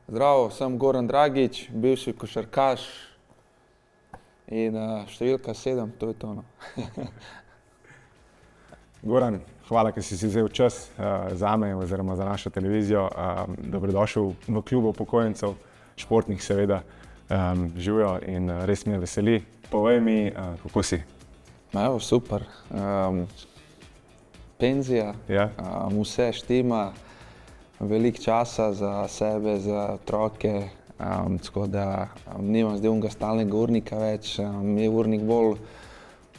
Zdravo, sem Goran Dragič, bivši košarkaš in številka 7, to je to. No. Goran, hvala, ker si vzel čas zame oziroma za našo televizijo. Dobrodošel v klubu upokojencev, športnih seveda, živijo in res me veseli. Povej mi, kako si? Evo, super. Penzija, Ja? Vse štima, veliko časa za sebe, za otroke, tako da nimam zdaj unega stalnega urnika več, je urnik bolj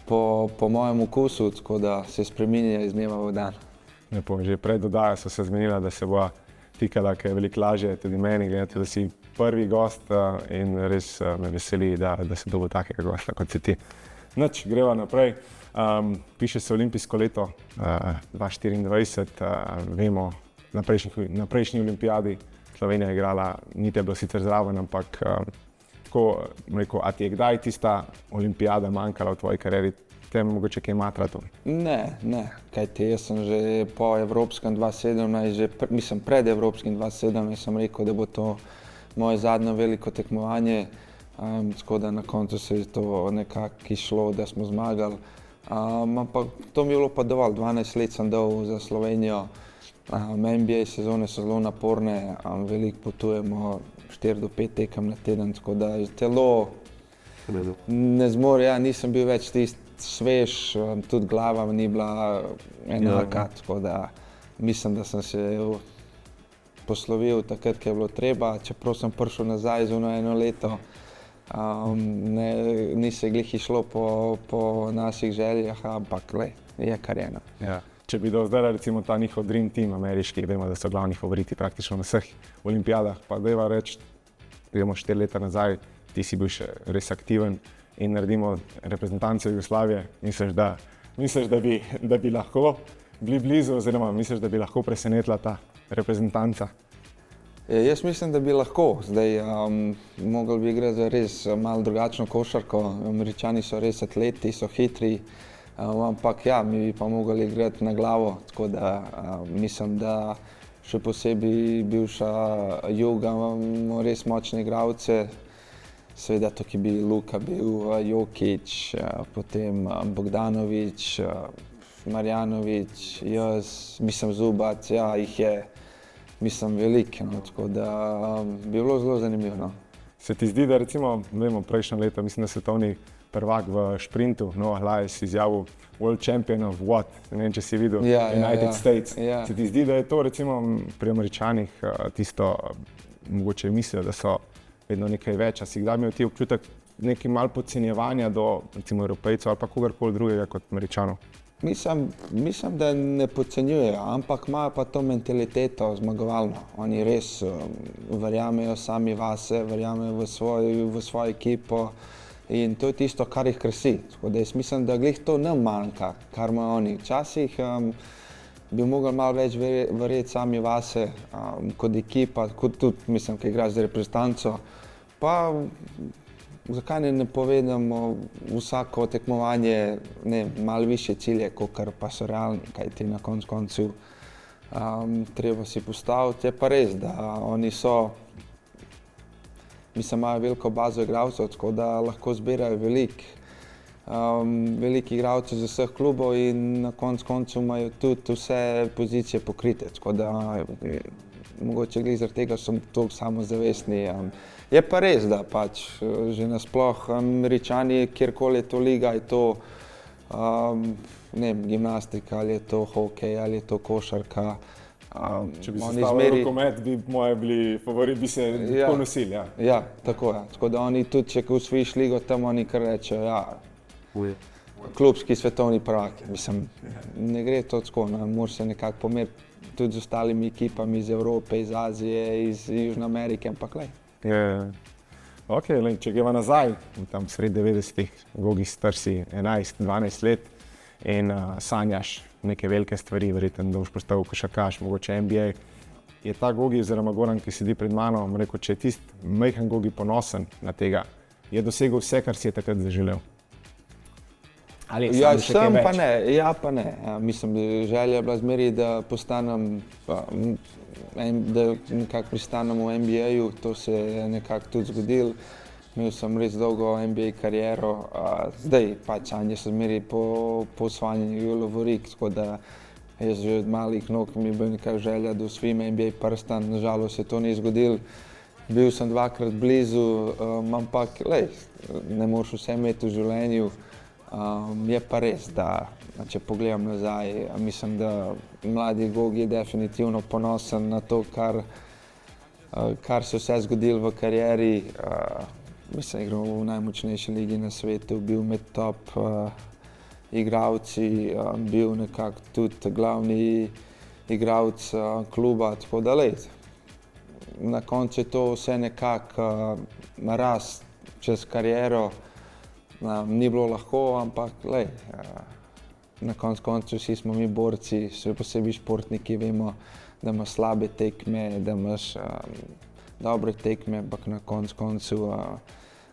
po mojem okusu, tako da se spreminja iz dneva v dan. Lepo, že pred dodajo so se zmenila, da se bo tikala, ker je veliko lažje tudi meni, gledati, da si prvi gost in res me veseli, da se dobil takega gosta, kot si ti. Nič, greva naprej. Piše se olimpijsko leto 2024, vemo, na prejšnji olimpijadi Slovenija je igrala, ni te bilo sicer zraven, ampak tako rekel, a ti je kdaj tista olimpijada manjkala v tvoji karieri, te mogoče kaj matra to? Ne, kajti jaz sem že po Evropskem 2017, pred Evropskim 2017 sem rekel, da bo to moje zadnje veliko tekmovanje, tako da na koncu se je to nekako išlo, da smo zmagali. Ampak to mi je bilo pa dovolj, 12 let sem dal za Slovenijo. NBA sezone so zelo naporne, veliko potujemo, 4 do 5 tekem na teden, tako da telo ne zmore, nisem bil več tisti svež, tudi glava ni bila enaka, tako da mislim, da sem se poslovil takrat, ko je bilo treba, čeprav sem prišel nazaj za eno leto, ni se glih išlo po naših željah, ampak je kar eno. Ja. Če bi do zdaj recimo ta njihov dream team ameriški, vemo, da so glavni favoriti praktično na vseh olimpijadah, pa dajva reči, gremo 4 leta nazaj, ti si bil še res aktiven in naredimo reprezentanco Jugoslavije, misliš, da bi lahko bili blizu oziroma misliš, da bi lahko presenetila ta reprezentanca? Jaz mislim, da bi lahko. Zdaj, mogli bi igrati za res malo drugačno košarko. Američani so res atleti, so hitri, ampak mi bi pa mogli igrati na glavo, tako da mislim, da še posebej bivša Juga imamo res močne igralce. Seveda tukaj bi Luka bil, Jokić, potem Bogdanović, Marjanović, jaz, mislim Zubac, jih je, mislim, veliko, no, tako da bi bilo zelo zanimivo. No. Se ti zdi, da recimo, vemo, prejšnje leto, mislim, da svetovni prvak v šprintu, Noah Lyles izjavil World Champion of what? Ne vem, če si videl, United States. Ja. Se ti zdi, da je to recimo pri Američanih tisto, mogoče mislijo, da so vedno nekaj več, a si kdaj imel ti občutek nekaj malo podcenjevanja do recimo Evropejcev ali pa kogarkoli drugega kot Američanov? Mislim, da ne podcenjujejo, ampak imajo pa to mentaliteto zmagovalno. Oni res verjamejo sami vase, verjamejo v svojo ekipo in to je tisto, kar jih krasi. Tako da jaz mislim, da glih to nam manjka, kar imajo oni. Včasih bi mogli malo več verjeti sami vase, kot ekipa, kot tudi, mislim, ki igraš za reprezentanco. Pa zakaj ne povedamo vsako tekmovanje malo više cilje, kakor pa so realni, kajti na koncu treba si postaviti. Je pa res, da oni so, mislim, imajo veliko bazo igralcev, tako da lahko zbirajo veliko igralcev z vseh klubov in na koncu imajo tudi vse pozicije pokrite, tako da mogoče glih zaradi tega so toliko samozavestni. Je pa res, da pač že nasploh Američani, kjerkoli je to liga, je to gimnastika, ali je to hokej, ali je to košarka. Če bi se stavil rokomet, bi moje bili favoriti, bi se tako nosili. Ja, tako je. Tako da oni tudi, če osvojiš ligo, tam oni kar rečejo, klubski svetovni prvak. Mislim, ne gre to tako, moraš se nekako pomeriti tudi z ostalimi ekipami iz Evrope, iz Azije, iz Južne Amerike, ampak Ok, če greva nazaj, tam sred 90-ih, Gogi star si 11-12 let in sanjaš neke velike stvari, verjetno, da boš postal košarkaš, mogoče NBA. Je ta Gogi oziroma Goran, ki sedi pred mano, rekel, če je tisti majhen Gogi ponosen na tega, je dosegel vse, kar si je takrat zaželel? Ali Ja, sam še kaj sem pa več? ne, ja pa ne. Ja, mislim, želja je bila zmeri, da postanem, da nekako pristanem v NBA-ju, to se je nekako tudi zgodilo. Imel sem res dolgo NBA kariero, zdaj pač sanje so zmeri po osvajanju lovorik, tako da jaz že od malih nog mi je bila nekako želja, da osvojim NBA prstan, nažalost se to ni zgodilo. Bil sem dvakrat blizu, ampak ne moreš vse imeti v življenju. Je pa res, da če pogledam nazaj, mislim, da mladi Gogi je definitivno ponosen na to, kar se vse zgodilo v karieri. Mislim, igral v najmočnejši ligi na svetu, bil med top igralci, bil nekako tudi glavni igralec kluba, tako da na koncu je to vse nekako narast čez kariero. Ni bilo lahko, ampak na koncu vsi smo mi borci, še posebej športniki, vemo, da imaš slabe tekme, da imaš dobre tekme, ampak na koncu,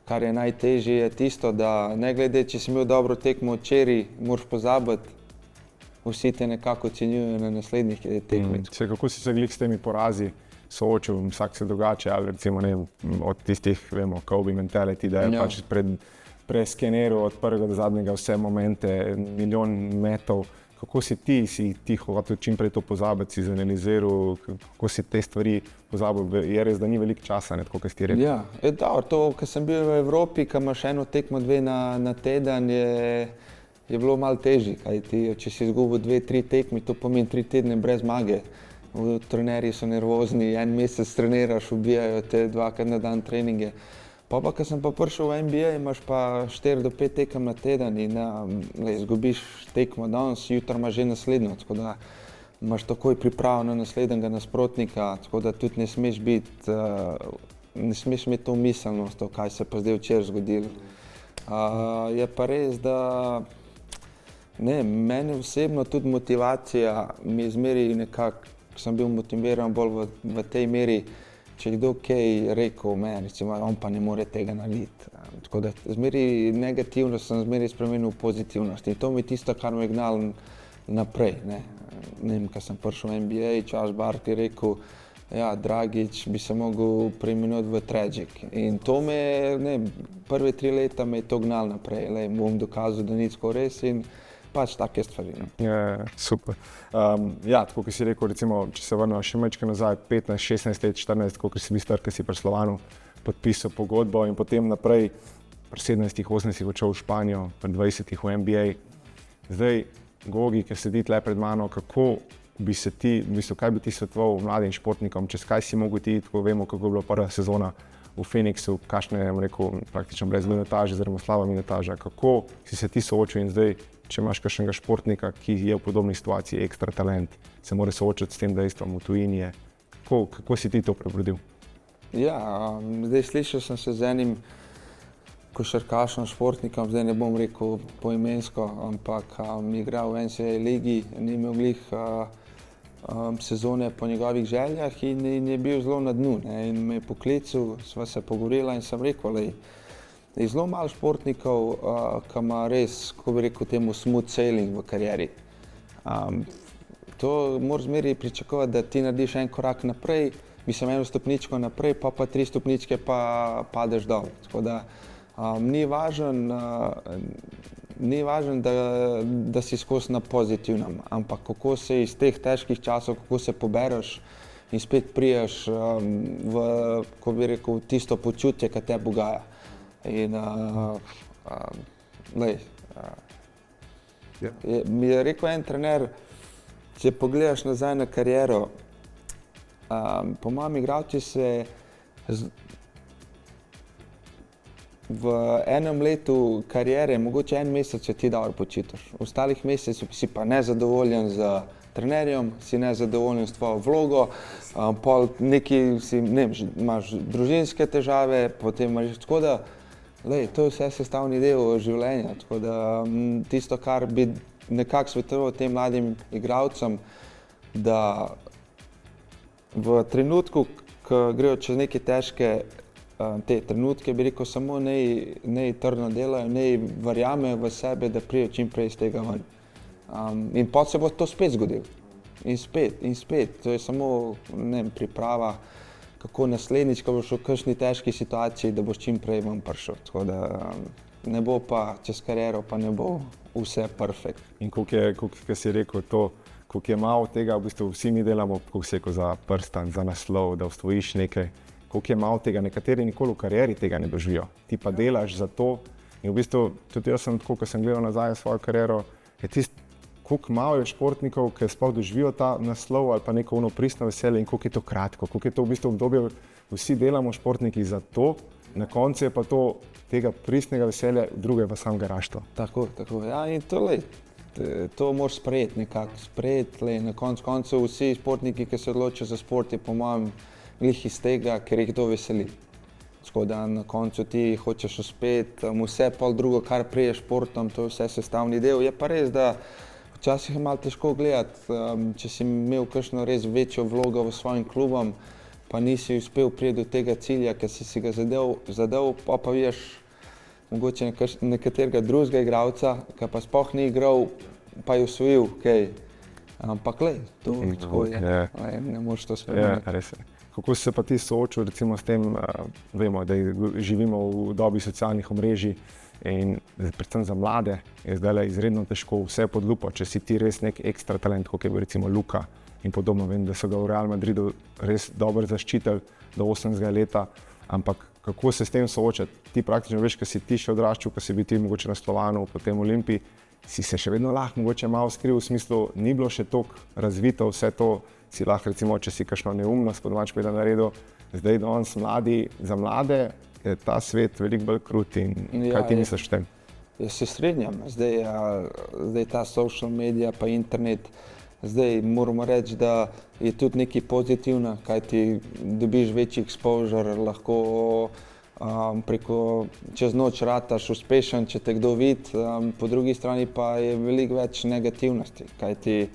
kar je najtežje, je tisto, da ne glede, če si imel dobro tekmo včeraj, moraš pozabiti, vsi te nekako ocenjujejo na naslednjih tekmah. Kako si se glih s temi porazi soočil, vsak se drugače, ali recimo ne, od tistih, vemo, Kobe mentality, da je pač preskeniral od prvega do zadnjega vse momente, milijon metov. Kako si ti hotel čim prej to pozabiti, si zanaliziral, kako si te stvari pozabil? Je res, da ni veliko časa, tako kot si ti rekel? Ja, to, ko sem bil v Evropi, ko imaš eno tekmo, dve na teden, je bilo malo težje, kajti če si izgubil 2-3 tekmi, to pomeni 3 tedne brez zmage. Trenerji so nervozni, en mesec treniraš, ubijajo te 2krat na dan treninge. Pa, ko sem pa prišel v NBA, imaš pa 4 do 5 tekem na teden in izgubiš tekmo danes, jutri imaš že naslednjo, tako da imaš takoj pripravo na naslednjega nasprotnika, tako da tudi ne smeš imeti to miselnost, kaj se pa zdaj včeraj zgodilo. Je pa res, da meni osebno tudi motivacija mi je zmeri nekako, sem bil motiviran bolj v tej meri, če je kdo kaj rekel meni, recimo, on pa ne more tega narediti. Tako da zmeri negativno sem zmeri spremenil v pozitivnost in to mi je tisto, kar me je gnalo naprej. Ne vem, ko sem prišel v NBA, Charles Barkley rekel, ja, Dragić bi se mogel preimenovati v Tragic. In to me je, prve 3 leta me je to gnalo naprej, bom dokazal, da ni tako res in pač take stvari. Super. Tako kot si rekel, recimo, če se vrnemo še malo nazaj, 15, 16 let, 14, kot si bil star, ko si pri Slovanu podpisal pogodbo in potem naprej pri 17, 18 odšel v Španijo, pri 20 v NBA. Zdaj, Gogi, ki sedi tle pred mano, kako bi se ti, kaj bi ti svetoval mladim športnikom, čez kaj si mogel ti, tako vemo, kako je bila prva sezona v Phoenixu, kakšne, rekel, praktično brez minutaže, oziroma slaba minutaža. Kako si se ti soočil in zdaj, če imaš kakšnega športnika, ki je v podobni situaciji, ekstra talent, se mora soočati s tem dejstvom v tujini, kako si ti to prebrodil? Ja, zdaj slišal sem se z enim košarkašem, športnikom, zdaj ne bom rekel poimensko, ampak igral v NCAA ligi, ni imel glih sezone po njegovih željah in je bil zelo na dnu. In me je poklical, sva se pogovorila in sem rekel, je zelo malo športnikov, ki ima res, ko bi rekel temu, smooth sailing v karieri. To moraš zmeri pričakovati, da ti narediš en korak naprej, mislim, 1 stopničko naprej, pa 3 stopničke pa padeš dol. Tako da ni važno, da si skozi na pozitivnem, ampak kako se iz teh težkih časov, kako se pobereš in spet priješ v, ko bi rekel, tisto počutje, ki te bogaja. In mi je rekel en trener, če pogledaš nazaj na kariero, po mojem igralci se v enem letu kariere, mogoče en mesec, če ti dobro počitaš. V ostalih mesecih si pa nezadovoljen z trenerjem, si nezadovoljen s tvojo vlogo, pol neki si, ne vem, imaš družinske težave, potem imaš tako da, to je vse sestavni del življenja, tako da tisto, kar bi nekako svetoval tem mladim igralcem, da v trenutku, ko grejo čez neke težke te trenutke, bi rekel, samo naj trdno delajo, naj verjamejo v sebe, da pridejo čim prej iz tega ven. In potem se bo to spet zgodilo. In spet. To je samo, ne vem, priprava, kako naslednjič, ko boš v kakšni težki situaciji, da boš čim prej ven prišel. Tako da ne bo pa čez kariero, pa ne bo vse perfekt. In koliko si rekel to, koliko je malo tega, v bistvu vsi mi delamo, koliko se je za prstan, za naslov, da ustvojiš nekaj, koliko je malo tega, nekateri nikoli v karieri tega ne doživijo. Ti pa delaš za to in v bistvu tudi jaz sem tako, ko sem gledal nazaj v svojo kariero, je tisto, koliko malo je športnikov, ki sploh doživijo ta naslov ali pa neko ono pristno veselje in koliko je to kratko, koliko je to v bistvu obdobje, vsi delamo športniki za to, na koncu je pa to tega pristnega veselja, druge pa sam garaštvo. Tako. Ja, in to moraš sprejeti nekako, na koncu vsi športniki, ki se odločijo za šport, je po mojem glih iz tega, ker jih to veseli. Tako da na koncu ti hočeš uspeti, vse pol drugo, kar prije športom, to je vse sestavni del. Je pa res, da včasih je malo težko gledati, če si imel kakšno res večjo vlogo v svojim klubom, pa nisi uspel priti do tega cilja, ki si ga zadel, pa vidiš mogoče nekaterega drugega igralca, ki pa sploh ni igral, pa je osvojil kaj. Ampak to tako je, ne moreš to spremeniti. Res je. Kako si se pa ti soočil recimo s tem, vemo, da živimo v dobi socialnih omrežij in predvsem za mlade je zdaj izredno težko, vse pod lupo, če si ti res nek ekstra talent, kot je bil recimo Luka in podobno. Vem, da so ga v Real Madridu res dobro zaščitili do 18. leta, ampak kako se s tem soočati? Ti praktično veš, ko si ti še odraščal, ko si bil ti mogoče na Slovanu, potem v Olimpiji, si se še vedno lahko mogoče malo skril, v smislu ni bilo še toliko razvito vse to, si lahko recimo, če si kakšno neumnost po domače povedano naredil, zdaj danes za mlade je ta svet veliko bolj krut in kaj ti misliš o tem? Jaz se strinjam, zdaj ta social media pa internet, zdaj moramo reči, da je tudi nekaj pozitivno, kaj ti dobiš večji exposure, lahko preko čez noč rataš uspešen, če te kdo vidi, po drugi strani pa je veliko več negativnosti, kaj ti,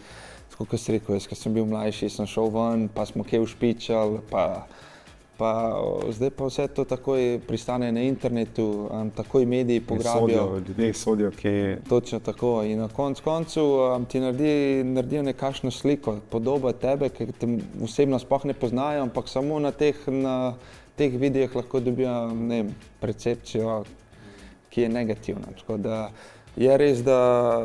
kot si rekel, jaz, ko sem bil mlajši, sem šel ven, pa smo kaj ušpičali, pa zdaj pa vse to takoj pristane na internetu, takoj mediji pograbijo. Ljudje sodijo, kje je. Točno tako in na koncu ti naredijo nekakšno sliko, podobo tebe, ki te osebno sploh ne poznajo, ampak samo na teh videih lahko dobijo, ne vem, percepcijo, ki je negativna. Tako da je res, da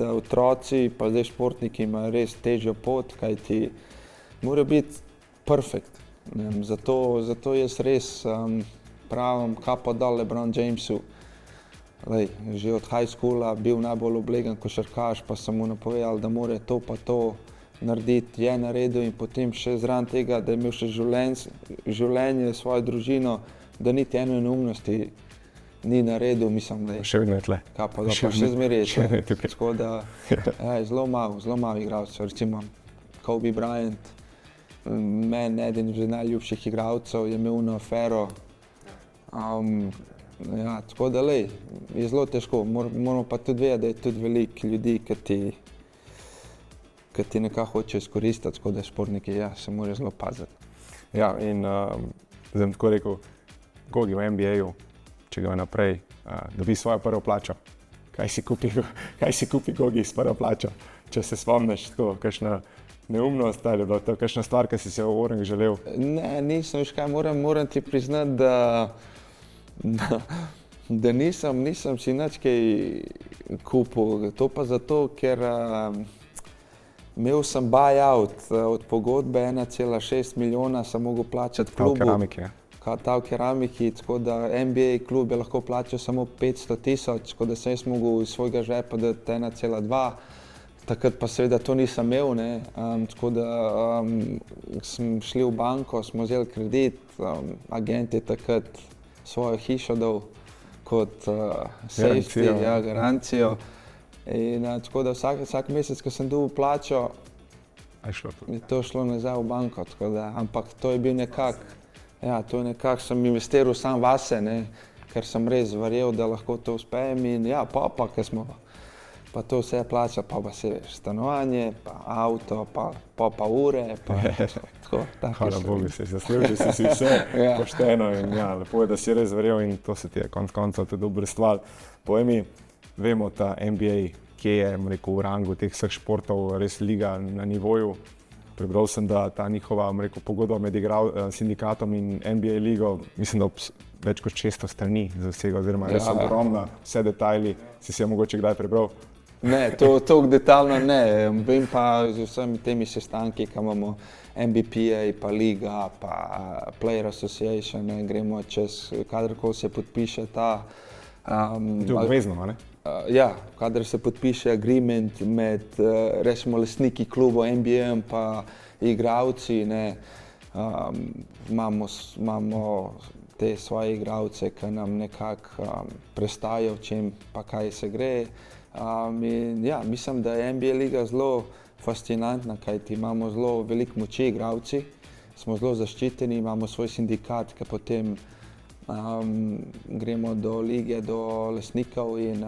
otroci pa zdaj športniki imajo res težjo pot, kajti mora biti perfekt. Zato jaz res pravim, kapo dol LeBron Jamesu. Že od high schoola bil najbolj oblegen košarkaš, pa sem mu napovedal, da mora to pa to narediti, je naredil in potem še zraven tega, da je imel še življenje, svojo družino, da niti ene neumnosti ni naredil, mislim, da je še vedno je tle. Kapo dol, pa še zmeraj je tle. Tukaj. Tako da zelo malo igralcev, recimo Kobe Bryant, meni eden iz najljubših igralcev, je imel eno afero. Tako da je zelo težko, moramo pa tudi vedeti, da je tudi veliko ljudi, ki ti nekako hočejo izkoristiti, tako da športniki se morajo zelo paziti. Ja, in zdaj bom tako rekel, Gogi v NBA-ju, če ga naprej, dobi svojo prvo plačo. Kaj si kupi Gogi s prvo plačo? Če se spomniš, tako, kakšna neumnost ali je bila to kakšna stvar, ki si se v Orangu želel? Ne, nisem, veš kaj, moram ti priznati, da nisem si nič kaj kupil. To pa zato, ker imel sem buyout od pogodbe 1,6 milijona, sem mogel plačati klubu. Ta v keramiki, tako da NBA klub je lahko plačal samo 500,000, tako da sem jaz mogel iz svojega žepa dati 1,2. Takrat pa seveda to nisem imel, tako da smo šli v banko, smo vzeli kredit, agent je takrat svojo hišo dal kot safety, garancijo. In tako da vsak mesec, ko sem dobil plačo, je to šlo nazaj v banko, tako da, ampak to je bil nekako, sem investiral sam vase, ker sem res verjel, da lahko to uspejem in pa, ko smo pa to vse plača, pa se veš, stanovanje, pa avto, pa ure, pa tako, take Hvala stvari. Bogu, si zaslužil si vse Ja. pošteno in ja, lepo je, da si res verjel in to se ti je konec koncev tudi obrestval. Povej mi, vemo ta NBA, kje je, rekel, v rangu teh vseh športov, res liga na nivoju. Prebral sem, da ta njihova, rekel, pogodba med sindikatom in NBA ligo, mislim, da več kot 600 strani za vsega, oziroma res ogromna, vse detajli, si je mogoče kdaj prebral? Ne, to detaljno ne. Vem pa z vsemi temi sestanki, ki imamo NBPA, pa Liga, pa Player Association, ne, gremo čez, kadarkoli se podpiše ta... To je obvezno, ne? Ja, kadar se podpiše agreement med, recimo, lastniki klubov, NBA pa igralci, ne, imamo te svoje igralce, ki nam nekako prestajajo, v čem pa kaj se gre. In ja, mislim, da je NBA liga zelo fascinantna, kajti imamo zelo veliko moči igralci, smo zelo zaščiteni, imamo svoj sindikat, ki potem gremo do lige, do lastnikov in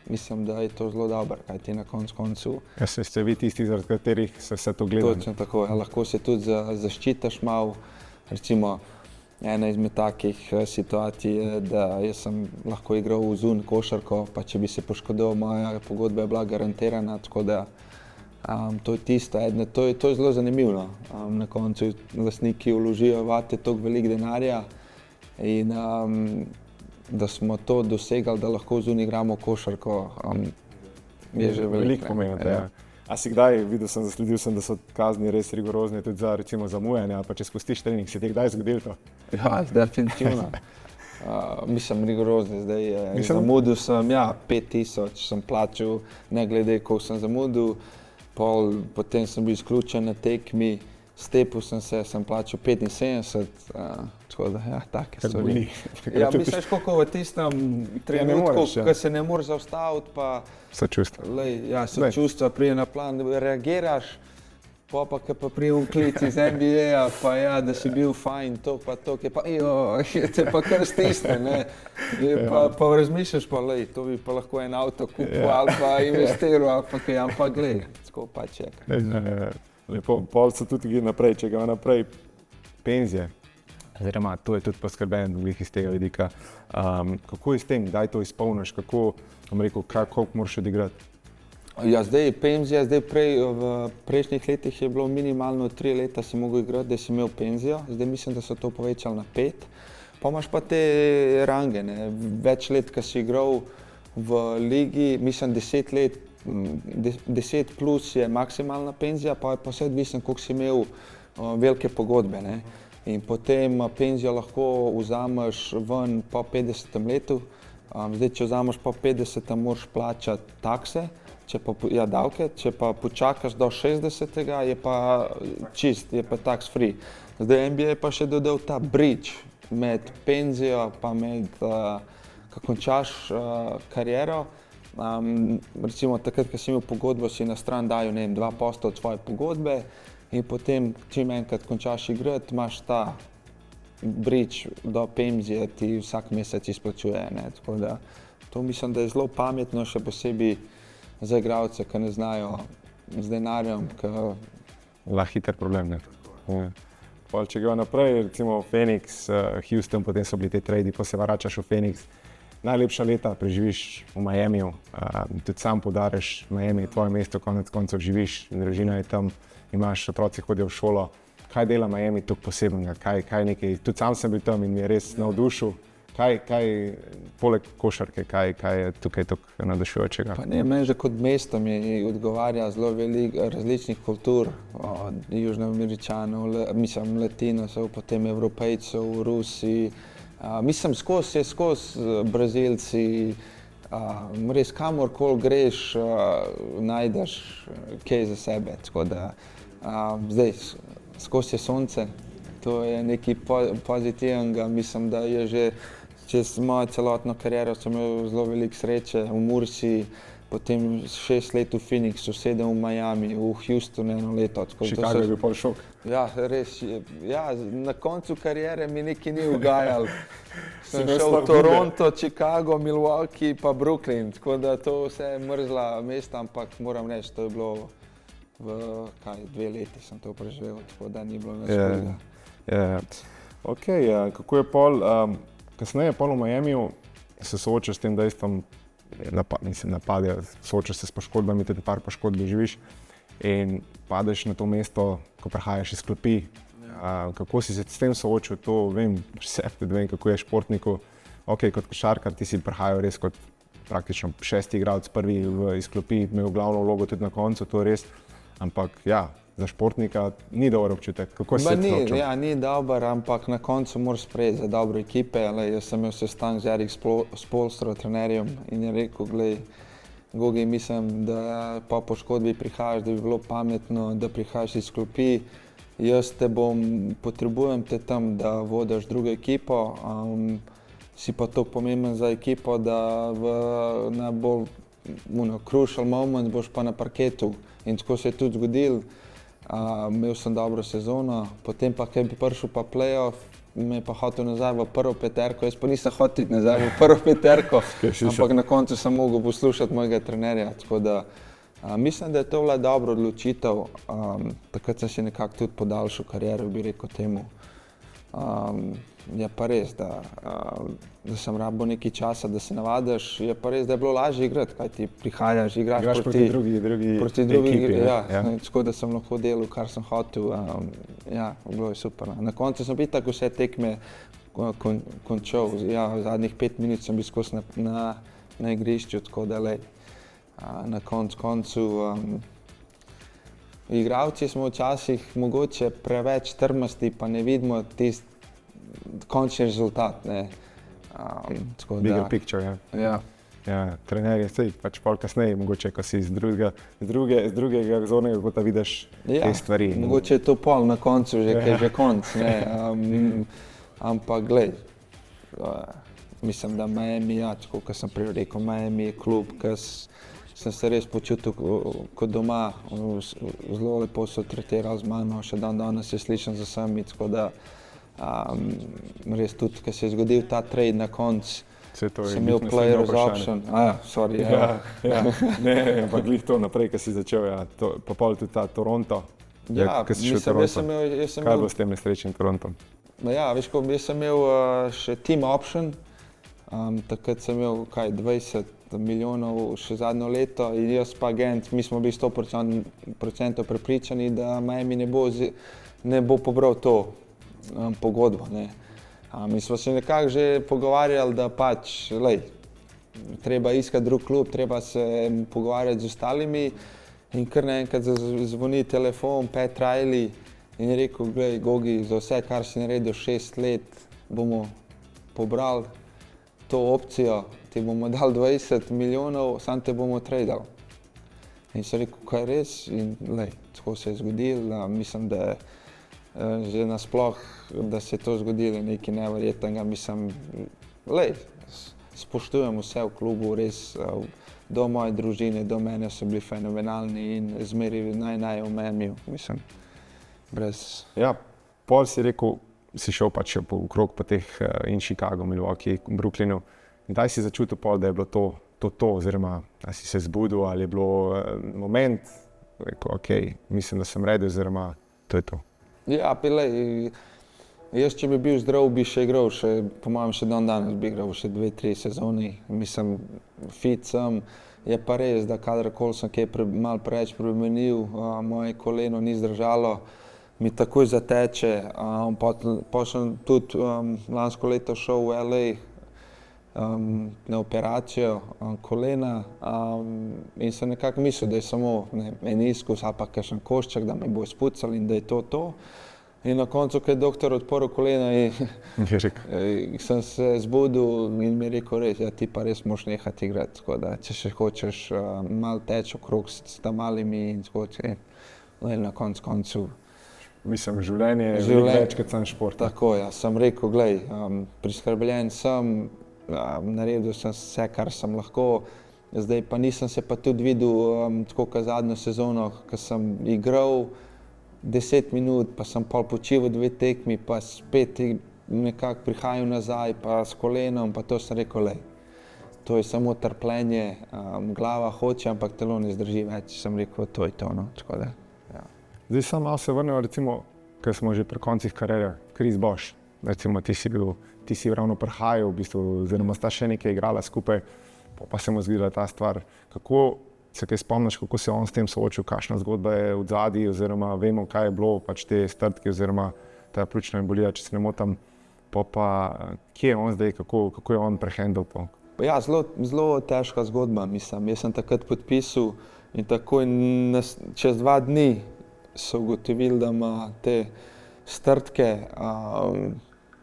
mislim, da je to zelo dobro, kajti na koncu. Ja, ste vi tisti, zaradi katerih se vse to gleda? Točno tako, ja, lahko se tudi zaščitiš malo. Recimo, ena izmed takih situacij je, da jaz sem lahko igral v zun košarko, pa če bi se poškodoval, moja pogodba je bila garantirana, tako da to je tisto, to je zelo zanimivo. Na koncu lastniki vložijo vate toliko veliko denarja in da smo to dosegali, da lahko zun igramo košarko, je že veliko pomeni. Ja. A si kdaj videl, zasledil sem, da so kazni res rigorozne tudi za recimo zamujanje, ali pa če spustiš trening, se ti je kdaj zgodilo to? Ja, definitivno. Mislim, rigorozne zdaj. Zamudil sem, ja, 5000 sem plačal, ne glede, koliko sem zamudil. Potem sem bil izključen na tekmi, stepil sem plačal 75, tako da, ja, take stvari. Ja, misliš, koliko v tistem trenutku, ko se ne moreš zaustaviti, pa... Sočustva. Ja, sočustva, prije na plan, reagiraš, pa ko pa prije v klic iz NBA, pa ja, da si bil fajn, to pa to, ki pa, te pa kar stisne, ne. Pa razmišljaš, pa lej, to bi pa lahko en avto kupil, ali pa investiral, ali pa kaj, ampak glej, tako pa čeka. Lepo, pol so tudi naprej, če ga naprej penzije, oziroma to je tudi poskrbeno iz tega vidika. Kako je s tem, kdaj to izpolniš, kako, koliko moraš odigrati? Ja, zdaj penzija, v prejšnjih letih je bilo minimalno 3 leta si mogel igrati, da si imel penzijo, zdaj mislim, da so to povečali na 5. Pa imaš pa te range, ne, več let, ko si igral v ligi, mislim 10 let, 10 plus je maksimalna penzija, pa je pa vse odvisno, koliko si imel velike pogodbe, ne. In potem penzijo lahko vzameš ven po 50. letu. Zdaj, če vzameš po 50, moraš plačati takse, davke, če pa počakaš do 60, je pa čist, je pa tax free. Zdaj NBA je pa še dodal ta bridge med penzijo pa med, ko končaš kariero. Recimo takrat, ko si imel pogodbo, si na stran dajo, ne vem, 2% od svoje pogodbe in potem, čim enkrat končaš igrati, imaš ta bridge do penzije, ti vsak mesec izplačuje, ne, tako da to mislim, da je zelo pametno, še posebej za igralce, ki ne znajo z denarjem. Lahko hiter problem, ne. Ja. Če gremo naprej, recimo Phoenix, Houston, potem so bili te tradi, pa se vračaš v Phoenix. Najlepša leta preživiš v Miamiju, tudi sam podariš, Miami je tvoje mesto, konec koncev živiš, družina je tam, imaš otroci hodijo v šolo. Kaj dela Miami tako posebnega? Kaj nekaj, tudi sam sem bil tam in mi je res navdušil. Kaj poleg košarke, kaj je tukaj tako navdušujočega? Pa ne, meni že kot mesto mi odgovarja zelo veliko različnih kultur, od Južnoameričanov, mislim Latinosov, potem Evropejcev, Rusi. Mislim, skozi Brazilci, res kamorkoli greš, najdeš kaj za sebe. Tako da zdaj skozi je sonce, to je nekaj pozitivnega, mislim, da je že čez mojo celotno kariero sem imel zelo veliko sreče v Mursi, potem 6 let v Phoenixu, 7 v Miami, v Houstonu 1 leto. Chicago je bil pol šok. Ja, res. Ja, na koncu kariere mi nekaj ni ugajalo. Sem imel šel v sploh Toronto, Chicago, Milwaukee pa Brooklyn, tako da to vse je mrzla mesta, ampak moram reči, to je bilo v 2 leti sem to preživel, tako da ni bilo nič hudega. Okay, kako je pol, kasneje pol v Miamiju se soočaš s tem dejstvom, napade, soočaš se s poškodbami, tudi par poškodb doživiš in padeš na to mesto, ko prihajaš iz klopi. Kako si se s tem soočil, to vem, vem kako je športniku. Ok, kot košarkar ti si prihajal res kot praktično 6. igralec prvi iz klopi, imel glavno vlogo tudi na koncu, to je res. Ampak ja, za športnika ni dober občutek. Kako si se soočil? Ja, ni dober, ampak na koncu moraš sprejeti za dobro ekipe. Jaz sem imel sestanek z Erik Spoelstra, trenerjem, in je rekel, glej, Gogi, mislim, da po poškodbi prihajaš, da bi bilo pametno, da prihajaš iz klopi. Jaz potrebujem te tam, da vodiš drugo ekipo, si pa to pomemben za ekipo, da v najbolj crucial moment boš pa na parketu. In tako se je tudi zgodilo. Imel sem dobro sezono, potem pa, ko bi prišel pa playoff, me je pa hotel nazaj v prvo peterko, jaz pa nisem hotel nazaj v prvo peterko, ampak na koncu sem mogel poslušati mojega trenerja. Tako da mislim, da je to bila dobra odločitev. Takrat sem si nekako tudi podaljšal kariero, bi rekel temu. Je pa res, da sem rabil nekaj časa, da se navadiš. Je pa res, da je bilo lažje igrati, kaj ti prihajaš, igraš proti drugi ekipi. Ja. Tako da sem lahko delal, kar sem hotel. Ja, bilo je super. Na koncu sem itak vse tekme končal. Ja, zadnjih 5 minut sem bil skozi na igrišču, tako da lej. Na koncu igralci smo včasih mogoče preveč trmasti, pa ne vidimo tisti končni rezultat. Bigger picture, ja. Ja, trener je sej, pač pol kasneje, mogoče, ko si z drugega zornega kota vidiš te stvari. Mogoče je to pol na koncu, že kaj že konc, ne. Ampak glej, mislim, da Miami, ja, tako kot sem prej rekel, Miami je klub, ki sem se res počutil kot doma, zelo lepo so tretirali z mano, še danes se slišim z vsemi, tako da res tudi, ko se je zgodil ta trade na koncu, sem imel players option. Ne, ampak glih to naprej, ko si začel, ja, pa pol tudi ta Toronto. Ja, mislim, jaz sem imel... Kaj bo s tem nesrečnim Torontom? Ja, veš, jaz sem imel še team option, takrat sem imel 20 milijonov še zadnjo leto in jaz pa agent, mi smo bili 100% prepričani, da Miami ne bo pobral to pogodbo. Mi smo se nekako že pogovarjali, da pač, lej, treba iskati drug klub, treba se pogovarjati z ostalimi in kar naenkrat zvoni telefon, Pat Riley in je rekel, glej, Gogi, za vse, kar si naredil 6 let, bomo pobrali to opcijo, ti bomo dali 20 milijonov, sam te bomo tradali. In sem rekel, kaj je res? In lej, tako se je zgodilo. Mislim, da že nasploh, da se je to zgodilo, nekaj neverjetnega. Mislim, lej, spoštujem vse v klubu, res do moje družine, do mene so bili fenomenalni in zmeri naj v Miamiju, mislim, brez... Ja, pol si rekel, si šel pač okrog po teh in Chicago, Milwaukee, Brooklynu. Kdaj si začutil pol, da je bilo to, oziroma da si se zbudil ali je bilo moment, rekel, ok, mislim, da sem ready, oziroma to je to. Ja, lej, jaz če bi bil zdrav, bi še igral, po mojem še danes bi igral še 2-3 sezoni. Mislim, fit sem, je pa res, da kadarkoli sem kaj malo preveč premenil, moje koleno ni zdržalo, mi takoj zateče. Pa sem tudi lansko leto šel v LA na operacijo kolena in sem nekako mislil, da je samo meniskus ali pa kakšen košček, da me bo spucali in da je to. In na koncu, ko je doktor odprl kolena, sem se zbudil in mi je rekel, res, ja, ti pa res moraš nehati igrati, tako da če še hočeš malo teči okrog s tam malimi in tako, na koncu. Mislim, življenje je več kot sam šport. Tako, ja, sem rekel, glej, priskrbljen sem, naredil sem vse, kar sem lahko, Zdaj pa nisem se pa tudi videl, tako kot zadnjo sezono, ko sem igral 10 minut, pa sem pol počival 2 tekmi, pa spet nekako prihajal nazaj, pa s kolenom, pa to sem rekel, lej. To je samo trpljenje, glava hoče, ampak telo ne zdrži več, sem rekel, to je to, no, tako da, ja. Zdaj samo malo se vrnemo, recimo, ker smo že pri koncih kariere, Chris Bosh, recimo ti si ravno prihajal, v bistvu, oziroma sta še nekaj igrala skupaj, pa se mu zgodila ta stvar. Kako se kaj spomniš, kako se on s tem soočil, kakšna zgodba je v zadnji, oziroma vemo, kaj je bilo, pač te strdke, oziroma ta pljučna embolija, če se ne motim, pa kje je on zdaj, kako je on prehendal to? Ja, zelo težka zgodba, mislim. Jaz sem takrat podpisal in takoj čez 2 dni so ugotovili, da ima te strdke.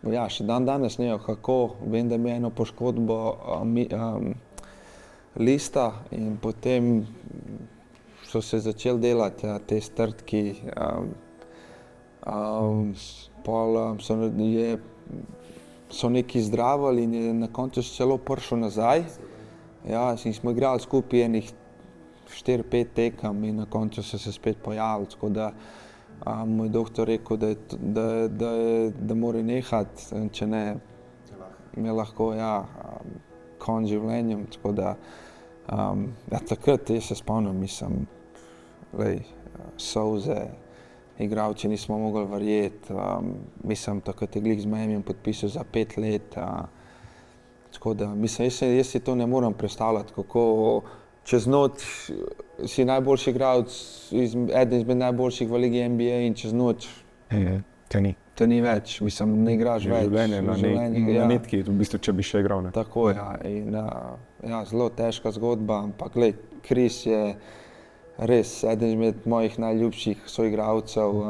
Ja, še danes ne vem kako, vem, da ima eno poškodbo lista in potem so se začeli delati te strdki. Pol so neki zdravili in je na koncu celo prišel nazaj. Ja, in smo igrali skupaj enih 4-5 tekem in na koncu so se spet pojavili, tako da moj doktor rekel, da mora nehati, če ne, je lahko, ja, konec življenjem, tako da, ja, takrat jaz se spomnim, mislim, solze, igralci nismo mogli verjeti, mislim, takrat je glih z Miamijem podpisal za 5 let, tako da, mislim, jaz si to ne morem predstavljati, kako čez noč si najboljši igralec, eden izmed najboljših v ligi NBA in čez noč te ni več, mislim, ne igraš več. Življenje na netki, v bistvu, če bi še igral, ne? Tako, ja, in ja, zelo težka zgodba, ampak glej, Chris je res eden izmed mojih najljubših soigralcev.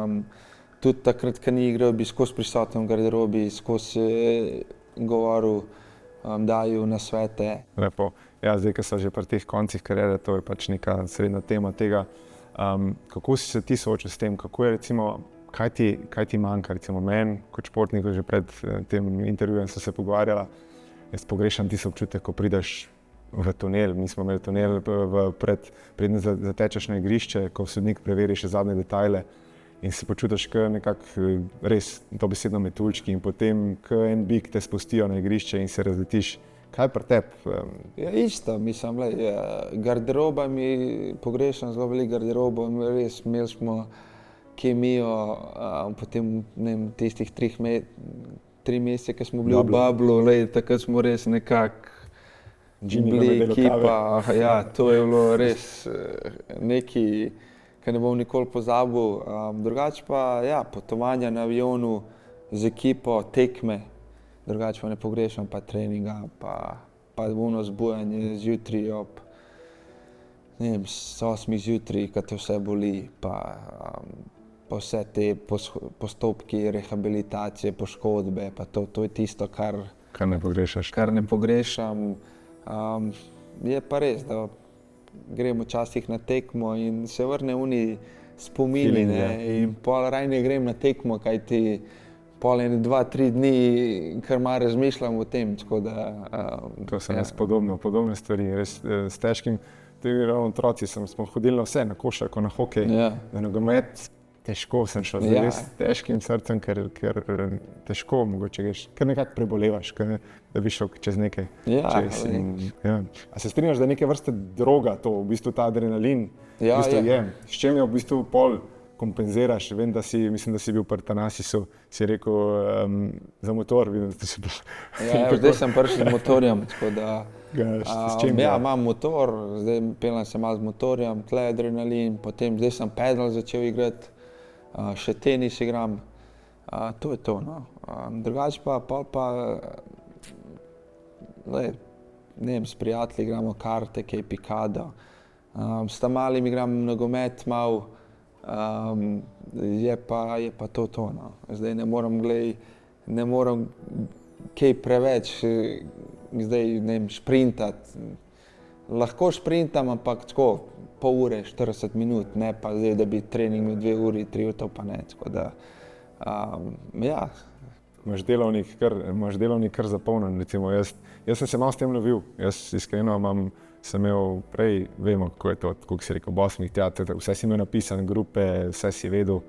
Tudi takrat, ko ni igral, bi skozi prisoten v garderobi, skozi govoril, dajal nasvete. Lepo. Ja, zdaj, ko so že pri teh koncih kariere, to je pač neka srednja tema tega. Kako si se ti soočil s tem? Kako je, recimo, kaj ti manjka? Recimo meni, kot športniku, že pred tem intervjujem so se pogovarjala, jaz pogrešam tisti občutek, ko prideš v tunel. Mi smo imeli tunel predtem zatečeš na igrišče, ko sodnik preveri še zadnje detajle in se počutiš nekako res dobesedno metuljčki in potem en bik te spustijo na igrišče in se razletiš. Kaj pri tebi? Ja, isto, mislim, garderoba mi pogrešam zelo veliko garderobo, res imeli smo kemijo, potem ne vem, tistih 3 mesece, ko smo bili v Bablu, takrat smo res nekako bili ekipa, ja, to je bilo res nekaj, kar ne bom nikoli pozabil. Drugače pa, ja, potovanja na avionu z ekipo, tekme, drugače pa ne pogrešam pa treninga, pa ono zbujanje zjutraj ob, ne vem, 8 zjutraj, ko te vse boli, pa vse te postopki rehabilitacije, poškodbe, pa to je tisto, kar ne pogrešaš. Kar ne pogrešam. Je pa res, da gremo včasih na tekmo in se vrne oni spomini, ne, in pol raje ne grem na tekmo, kajti pol 2-3 dni, kar malo razmišljam o tem, tako da... To so nas podobne stvari, res s težkim, tudi ravno otroci smo hodili na vse, na košarko, na hokej, na nogomet, težko sem šel, res težkim srcem, ker težko mogoče greš, ker nekako prebolevaš, da bi šel čez nekaj. A se strinjaš, da je neke vrste droga to, v bistvu ta adrenalin, v bistvu je, s čem je v bistvu pol kompenziraš? Vem, mislim, da si bil pri Tanasisu, si rekel za motor. Zdaj sem prišel z motorjem, tako da imam motor, zdaj peljem se malo z motorjem, tle adrenalin, potem zdaj sem pedal začel igrati, še tenis igram, to je to, no. Drugače pa, ne vem, s prijatelji igramo karte, kaj pikado, s ta-malim igram nogomet malo, je pa to, no. Zdaj ne morem kaj preveč, zdaj ne vem, šprintati. Lahko šprintam, ampak tako pol ure, 40 minut, ne pa zdaj, da bi trening imel 2 uri, 3 ure, to pa ne, tako da, ja. Imaš delovnik kar zapolnjen, recimo jaz sem se malo s tem lovil, jaz iskreno imam sem imel prej, vemo, kako je to, kako si rekel, v 8 tja, vse si imel napisane grupe, vse si vedel,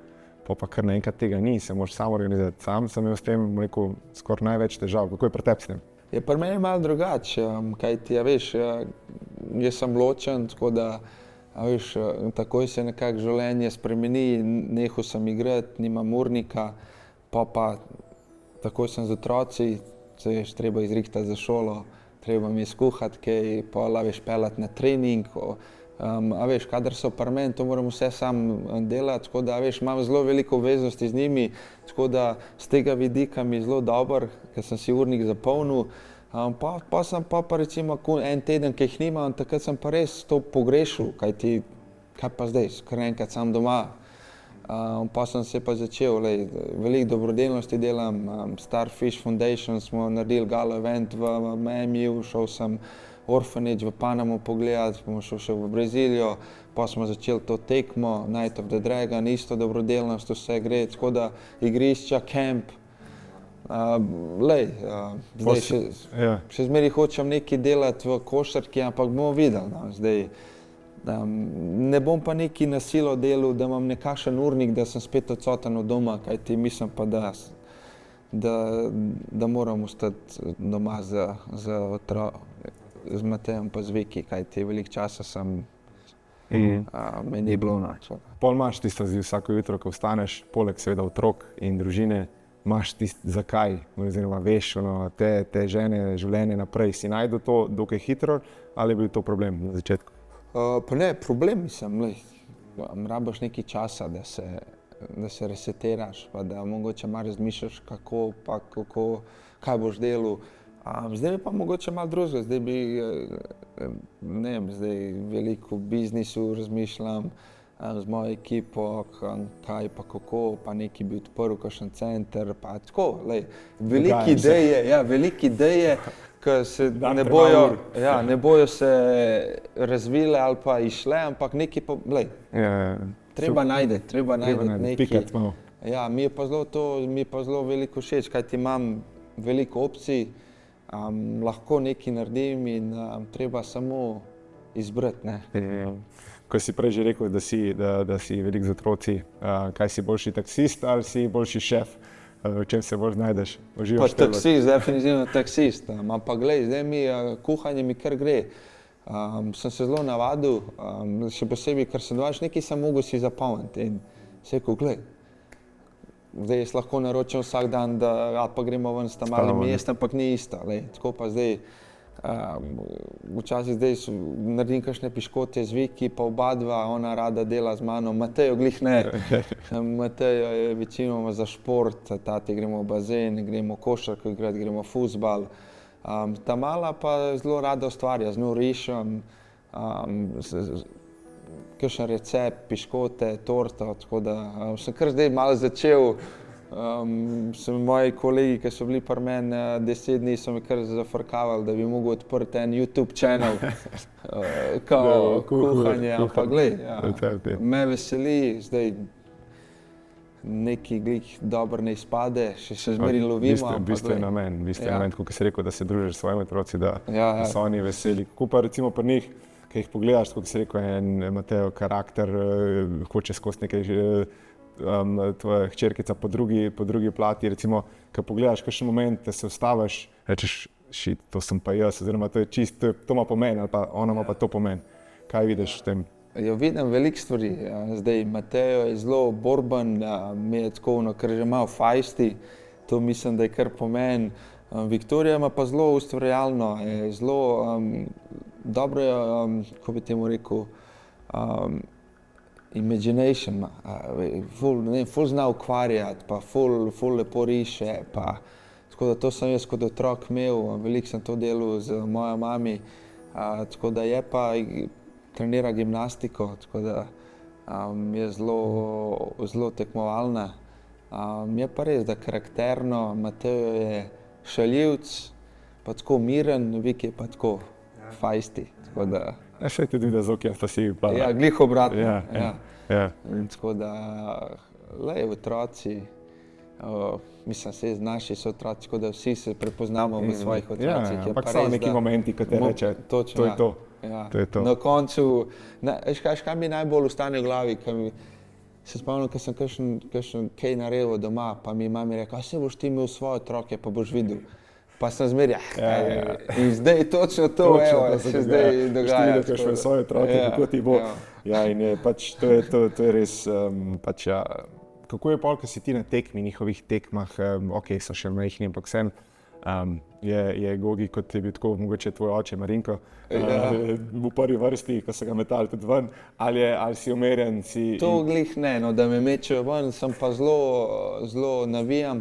pa kar naenkrat tega ni, se moraš sam organizirati. Sam sem imel s tem, rekel, skoraj največ težav. Kako je pri tebi s tem? Je pri meni malo drugače, kaj ti, veš, jaz sem ločen, tako da, veš, takoj se nekako življenje spremeni, nehal sem igrati, nimam urnika, pa takoj sem z otroci, se veš, treba izrihtati za šolo, treba mi skuhati kaj, pa veš, pelati na trening, veš, kadar so pri meni, to moram vse sam delati, tako da, veš, imam zelo veliko obveznosti z njimi, tako da z tega vidika mi je zelo dober, ker sem si urnik zapolnil, pa sem pa recimo en teden, ki jih nimam, takrat sem pa res to pogrešil, kaj pa zdaj, kar enkrat sam doma. Pa sem se pa začel, veliko dobrodelnosti delam, Starfish Foundation smo naredili gala event v Miamiju, šel sem Orphanage v Panamo pogledati, bomo šel še v Brazilijo, pa smo začeli to tekmo, Night of the Dragon, isto dobrodelnost, vse gre, tako da igrišča, camp, zdaj še zmeraj hočem nekaj delati v košarki, ampak bomo videli, no, zdaj. Ne bom pa neki na silo delal, da imam nekakšen urnik, da sem spet odsoten od doma, kajti mislim pa, da moram ostati doma z Matejem pa z Viki, kajti veliko časa sem, me ni bilo nič. Pol imaš tisto vsako jutro, ko vstaneš, poleg seveda otrok in družine, imaš tisto zakaj, oziroma veš, te žene, življenje naprej, si najdel to dokaj hitro ali je bil to problem na začetku? Pa ne, problem mislim, rabiš nekaj časa, da se resetiraš, pa da mogoče malo razmišljaš kako, kaj boš delal. Zdaj pa mogoče malo drugega, zdaj bi, ne vem, zdaj veliko v biznisu razmišljam z mojo ekipo, kaj pa kako, pa nekaj bi odprl kakšen center, pa tako, velike ideje, ki se ne bojo se razvile ali pa išle, ampak nekaj pa, treba najti nekaj. Ja, mi je pa zelo veliko všeč, kajti imam veliko opcij, lahko nekaj naredim in treba samo izbrati, ne. Ko si prej že rekel, da si veliko z otroci, kaj si boljši taksist ali si boljši šef? V čem se bolj znajdeš? Pa taksist, definitivno taksist, ampak glej, zdaj mi kuhanje mi kar gre. Sem se zelo navadil, še posebej, ker sem dvač, nekaj sem mogel si zapomniti in se rekel, glej, zdaj jaz lahko naročam vsak dan, ali pa gremo ven s tam malimi jesti, ampak ni isto, tako pa zdaj, včasih zdaj naredim kakšne piškote z Viki, pa oba dva, ona rada dela z mano, Matejo glih ne. Matejo je večinoma za šport, tati gremo v bazen, gremo košarko igrati, gremo fuzbal. Ta mala pa zelo rada ustvarja, z njo rišem, kakšen recept, piškote, torto, tako da sem kar zdaj malo začel. Moji kolegi, ki so bili pri meni 10 dni, so mi kar zafrkavali, da bi mogel odprti en YouTube channel, kao kuhanje, ampak glej, me veseli, zdaj neki glih dobro ne izpade, še zmeri lovimo. Bistven namen, kot si rekel, da se družiš s svojimi otroci, da so oni veseli. Kako pa recimo pri njih, ki jih pogledaš, kot si rekel, en Matejo karakter, hoče skozi nekaj tvoja hčerkica po drugi plati, recimo, ko pogledaš kakšen moment, da se ustaviš, rečeš, shit, to sem pa jaz, oziroma to je čisto, to ima pomen, ali pa ona ima pa to pomen. Kaj vidiš v tem? Ja, vidim veliko stvari. Zdaj, Matejo je zelo borben, mi je tako, ker že malo fajsti, to mislim, da je kar pomen. Viktorija ima pa zelo ustvarjalno, je zelo dobro, kako bi temu rekel, imagination, ful zna ukvarjati, pa ful lepo riše, pa tako da to sem jaz kot otrok imel, veliko sem to delal z mojo mami, tako da je pa trenira gimnastiko, tako da je zelo tekmovalna. Je pa res, da karakterno, Matejo je šaljivc, pa tako miren, Viki je pa tako fajsti, tako da. Še tudi da z okjem sta si plava. Ja, glih obratno. Tako da, otroci, mislim, se naši so otroci, tako da vsi se prepoznamo v svojih otrocih. Ampak so neki momenti, ko te reče, to je to. Ja. To je to. Na koncu, kaj mi najbolj ostane v glavi, se spomnim, ko sem kakšen kaj naredil doma, pa mi mami rekla, se boš ti imel svoje otroke, pa boš videl. Pa sem zmerja, in zdaj točno to, evo, se zdaj dogaja. Ti vidiš svoje otroke, kako ti bo. Ja, in je pač, to je res, pač ja. Kako je pol, ko si ti na tekmi, njihovih tekmah, ok, so še majhni, ampak vsem, je Gogi, kot je bil tako mogoče tvoj oče Marinko, v prvi vrsti, ko so ga metali tudi ven, ali si umerjen? To glih ne, no, da me mečejo ven, sem pa zelo navijam.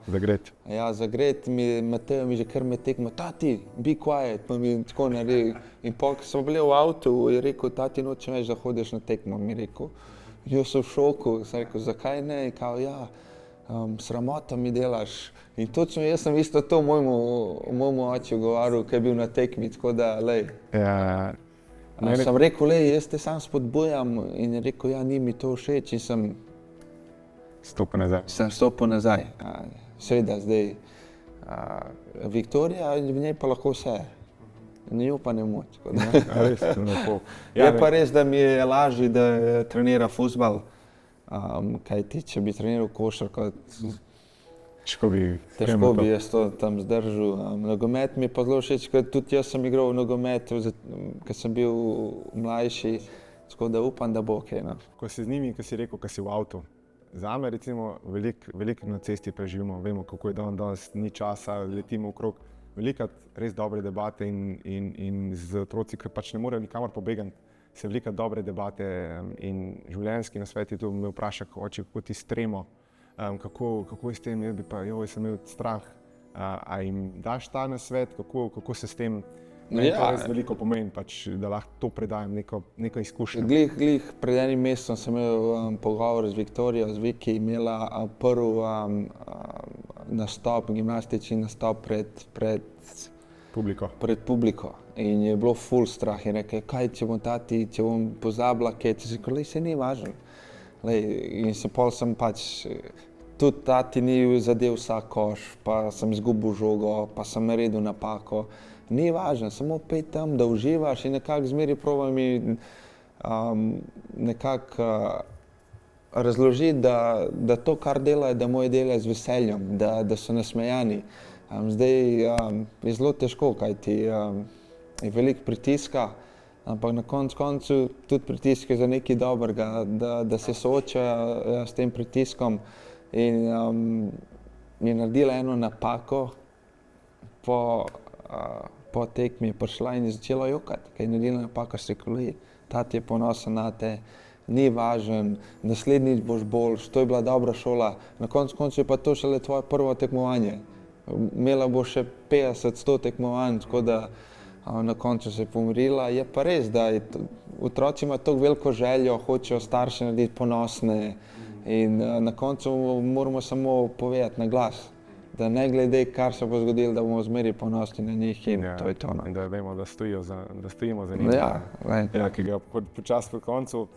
Zagret. Ja, zagret, Mateo mi že kar me tekmo, tati, be quiet, pa mi tako naredi. In ko smo bili v avtu, je rekel, tati, nočem več, da hodiš na tekmo, mi je rekel. Jaz sem v šoku, sem rekel, zakaj ne? In kao, ja, sramota mi delaš. In točno jaz sem isto to mojemu oču govoril, ki je bil na tekmi, tako da, lej. Ja. Sem rekel, lej, jaz te sam spodbujam in je rekel, ja, ni mi to všeč in sem stopil nazaj. Seveda zdaj, Viktorija, v njej pa lahko vse. Njo pa ne moč. Res, to lepo. Je pa res, da mi je lažje, da trenira fuzbal, kajti če bi treniral košarko, težko bi jaz to tam zdržal. Nogomet mi je pa zelo všeč, ker tudi jaz sem igral v nogomet, ko sem bil mlajši, tako da upam, da bo okej. Ko si z njimi, ko si rekel, ko si v avtu, zame recimo veliko na cesti preživimo, vemo, kako je danes, ni časa, letimo okrog. Veliko res dobre debate in z otroci, ki pač ne morejo nikamor pobegati, se veliko dobre debate in življenjski nasveti tu me vpraša, oče, kako ti stremo, kako je s tem, jaz sem imel strah, a jim daš ta nasvet, kako se s tem, to res veliko pomeni, pač, da lahko to predajam, neko izkušnjo. Glih pred enim mesecem sem imel pogovor z Viktorijo, z Viki, imela prvi nastop, gimnastični nastop pred publiko. In je bilo ful strah in rekel, kaj če bom pozabila, kaj ti se rekel, se ni važno. In pol sem pač, tudi tati ni zadev vsak koš, pa sem izgubil žogo, pa sem naredil napako. Ni važno, samo pej tam, da uživaš in nekako zmeri probam mi nekako razložiti, da to, kar delajo, da moje delajo z veseljem, da so nasmejani. Zdaj je zelo težko, kajti je veliko pritiska, ampak na koncu tudi pritisk je za nekaj dobrega, da se soočajo s tem pritiskom in je naredila eno napako, po tekmi je prišla in je začela jokati, ker je naredila napako, se rekla, tati je ponosen na te, ni važen, naslednjič boš boljš, to je bila dobra šola, na koncu je pa to šele tvoje prvo tekmovanje. Imela bo še 50-100 tekmovanj, tako da na koncu se je pomirila. Je pa res, da otroci imajo tako veliko željo, hočejo starše narediti ponosne in na koncu moramo samo povedati na glas, da ne glede, kar se bo zgodilo, da bomo zmeraj ponosni na njih in to je to. In da vemo, da stojimo za njimi. Ja, ki ga počasi po koncu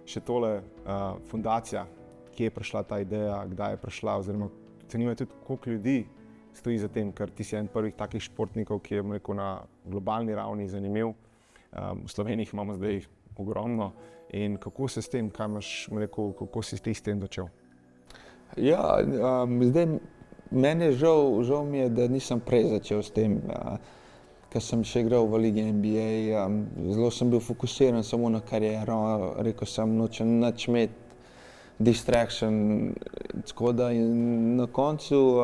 še tole fundacija, kje je prišla ta ideja, kdaj je prišla, oziroma zanima tudi, koliko ljudi stoji za tem, ker ti si en prvih takih športnikov, ki je na globalni ravni zanimiv. V Sloveniji imamo zdaj ogromno. In kako se s tem, kaj imaš, kako si ti s tem začel? Ja, zdaj meni je žal mi je, da nisem prej začel s tem, ker sem še igral v ligi NBA. Zelo sem bil fokusiran samo na kariero, rekel sem, nočem nič imeti, distraction, tako da in na koncu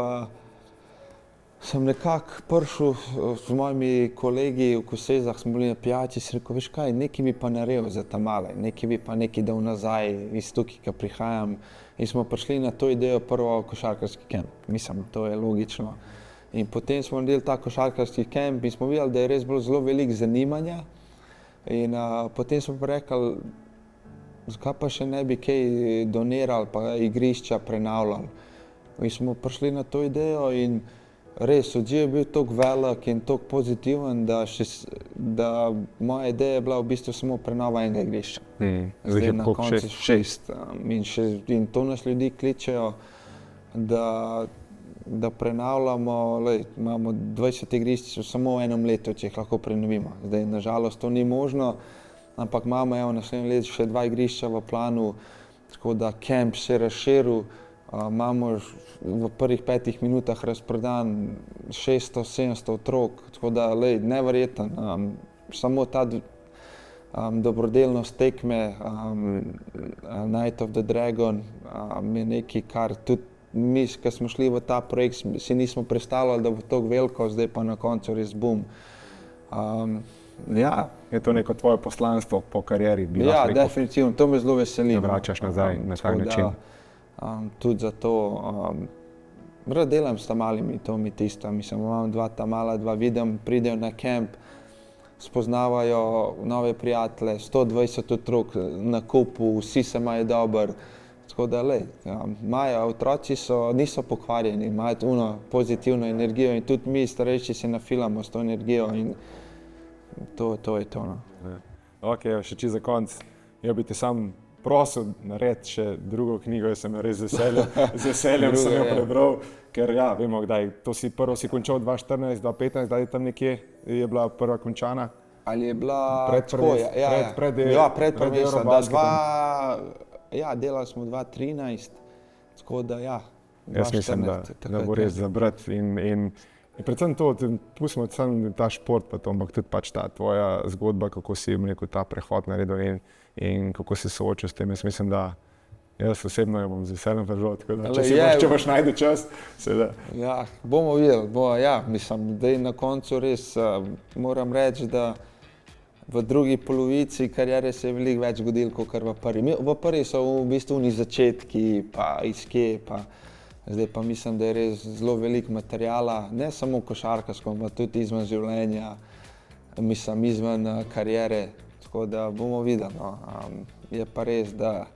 sem nekako prišel z mojimi kolegi v Kosezah, smo bili na pijači, sem rekel, veš kaj, nekaj mi pa naredil za ta male, nekaj bi pa nekaj dal nazaj iz tukaj, ko prihajam. In smo prišli na to idejo prvo košarkarski kemp. Mislim, to je logično. In potem smo naredili ta košarkarski kemp in smo videli, da je res bilo zelo veliko zanimanja. In potem smo pa rekli, zakaj pa še ne bi kaj donirali, pa igrišča prenavljali. In smo prišli na to idejo in res, odziv je bil toliko velik in toliko pozitiven, da moja ideja je bila v bistvu samo prenova enega igrišča. Zdaj na koncu 6. In to nas ljudi kličejo, da prenavljamo, lej, imamo 20 igrišč samo v enem letu, če jih lahko prenovimo. Zdaj, nažalost, to ni možno, ampak imamo naslednje leto še 2 igrišča v planu, tako da kamp se je razširil. Imamo v prvih 5 minutah razprodan 600-700 otrok, tako da neverjeten. Samo ta dobrodelnost tekme, Night of the Dragon, je nekaj, kar tudi mi, ki smo šli v ta projekt, si nismo predstavljali, da bo tako veliko, zdaj pa na koncu res bum. Ja. Je to neko tvoje poslanstvo po karieri? Ja, definitivno, to me zelo veseli. Da vračaš nazaj na tak način. Tudi zato rad delam s malimi, to mi tisto. Mislim, imam 2 mala, 2 vidim, pridejo na kamp, spoznavajo nove prijatelje, 120 otrok na kupu, vsi se imajo dobro. Tako da, otroci niso pokvarjeni, imajo pozitivno energijo in tudi mi, starejši, se nafilamo s to energijo in to je to. No. Ok, še čisto za konec. Jaz bi te sam prosil narediti še drugo knjigo, jaz sem jo res z veseljem sem jo prebral, ker ja, vemo kdaj, prvo si končal 2014, 2015, zdaj tam nekje je bila prva končana. Ali je bila pred Ja, delali smo 2013, tako da ja. Jaz mislim, da bo res zabrati in predvsem to, pustimo ta šport pa to, ampak tudi pač ta tvoja zgodba, kako si ta prehod naredil in kako si soočil s tem. Jaz mislim, da jaz osebno jo bom z veseljem prežal, tako da če boš najdu čas, seveda. Ja, bomo videli, mislim, da na koncu res moram reči, da v drugi polovici kariere se je veliko več zgodilo, kot v prvi. V prvi so v bistvu začetki, pa izke, zdaj pa mislim, da je res zelo veliko materijala, ne samo košarkarsko, ampak tudi izven življenja, mislim, izven kariere, tako da bomo videli. No. Je pa res, da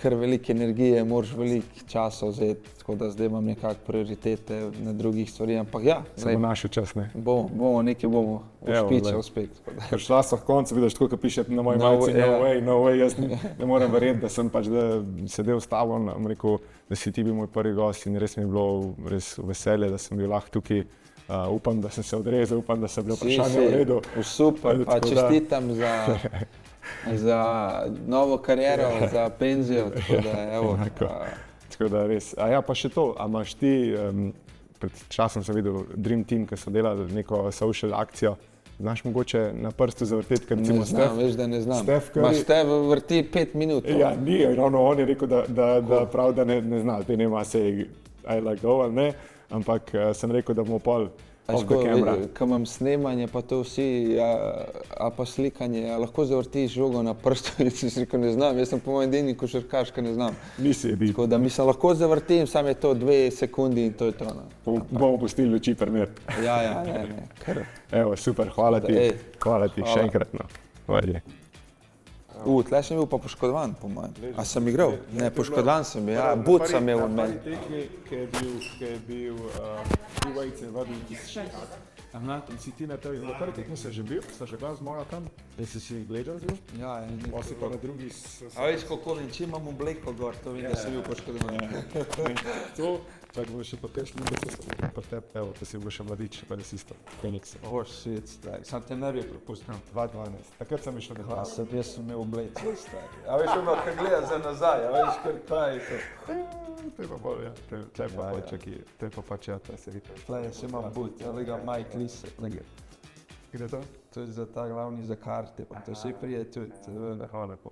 kar veliko energije, moraš veliko časa vzeti, tako da zdaj imam nekako prioritete na drugih stvari, ampak ja. Se bo našel čas, ne? Nekaj bomo ušpičali spet. Ker šla so v koncu, vidiš, tako, ko piše na moji majici, no way, jaz ne morem verjeti, da sem pač sedel s tabo, rekel, da si ti bil moj prvi gost in res mi je bilo res veselje, da sem bil lahko tukaj. Upam, da sem se odrezal, upam, da sem bil vprašanje v redu. Super, pa čestitam za novo kariero, za penzijo, tako da res. A ja, pa še to, a imaš ti, pred časom sem videl Dream Team, ki so delali neko social akcijo, znaš mogoče na prstu zavrteti, ker recimo Stef? Ne znam, veš, da ne znam. Stef vrti 5 minut. Ja, ni, ravno on je rekel, da prav, da ne zna, te nema se I like go ali ne, ampak sem rekel, da bomo pol off the camera. Ko imam snemanje, pa to vsi, a pa slikanje, lahko zavrtiš žogo na prstu, in si rekel, ne znam, jaz sem po mojem edini košarkaš, ki ne znam. Nisi edini. Tako da mislim, lahko zavrtim, samo je to 2 sekundi in to je to. No. Bomo pustili luči primer. Ja, ne, kar. Evo, super, hvala ti še enkrat. No. Tle sem bil pa poškodovan, po mojem. A sem igral? Ne, poškodovan sem bil, ja, but sem imel od meni. Prvi tekmi, ki je bil Uvajce vrnil iz Šihat. In si ti na prvi tekmi se že bil, sta že bila z mojo tam, da si gledal zelo? Ja, si pa na drugi... A veš, kako vem, če imam obleko gor, to vem, da sem bil poškodovan. To, čak bo še potešno, da si pa teb, evo, da si bil še mladič, pa da si isto, Phoenix. Oh shit, stari, sam te ne bi propustil. 2012, takrat sem išel na glas. Jaz sem imel obleko, stari. A veš, ono, kad gleda za nazaj, a veš, kaj je to? To je pa bolj, ja, to je pa pač, ja, to se vidi. Tle, jaz imam but, ja, lega Mike Lise, lega. Gde to? To je za ta glavni za karte, pa to vsi prije tudi. Hvala lepo.